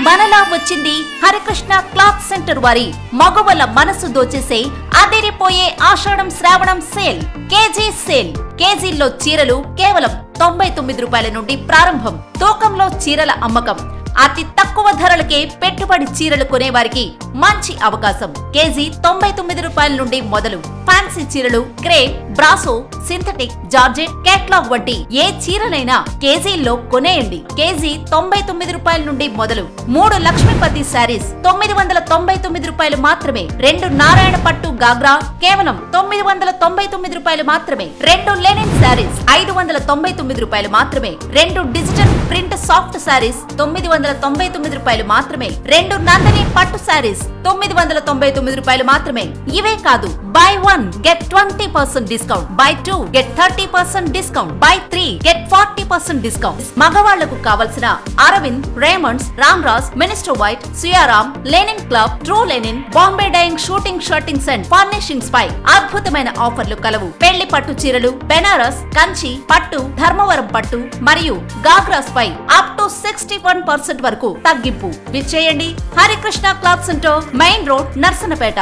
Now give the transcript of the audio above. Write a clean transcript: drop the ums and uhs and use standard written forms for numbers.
మనలా వచ్చింది Harikrishna cloth centre వారి మగవల మనసు దోచేసే అదిరిపోయే ఆషాఢం శ్రావణం సేల్. KG sale. కేజీల్లో చీరలు కేవలం 99 రూపాయల నుండి ప్రారంభం. తూకంలో చీరల అమ్మకం. అతి తక్కువ ధరలకే పెట్టుబడి చీరలు కొనేవారికి మంచి అవకాశం. కేజీ 99 రూపాయల నుండి మొదలు. ఫ్యాన్సీ చీరలు, క్రేప్, బ్రాసో, సింథటిక్, జార్జెట్, కేటలాగ్ వంటి ఏ చీరలైనా కేజీల్లో కొనేయండి. కేజీ 99 రూపాయల నుండి మొదలు. 3 లక్ష్మీపతి శారీస్ 999 రూపాయలు మాత్రమే. 2 నారాయణ పట్టు గాగ్రా కేవలం 999 రూపాయలు మాత్రమే. 2 లెనిన్ శారీస్ 599 రూపాయలు మాత్రమే. 2 డిజిటల్ ప్రింట్ సాఫ్ట్ శారీస్ 999 రూపాయలు మాత్రమే. 2 నందిని పట్టు శారీస్ 999 రూపాయలు మాత్రమే. ఇవే కాదు, buy 1 get 20% discount, buy 2 get 30% discount, buy 3 get 40% discount. మగవాళ్లకు కావలసిన Arvind, Raymonds, Ramraj, minister white, Siyaram, linen club, true linen, Bombay dyeing suiting shirtings and furnishings పై అద్భుతమైన ఆఫర్లు కలవు. పెళ్లి పట్టు చీరలు, బెనారస్, కంచి, పట్టు, ధర్మవరం పట్టు మరియు గాగ్రాస్ పై అప్ టు 61% వరకు తగ్గింపు. విచ్చేయండి Harikrishna cloth centre, main road, Narasannapeta.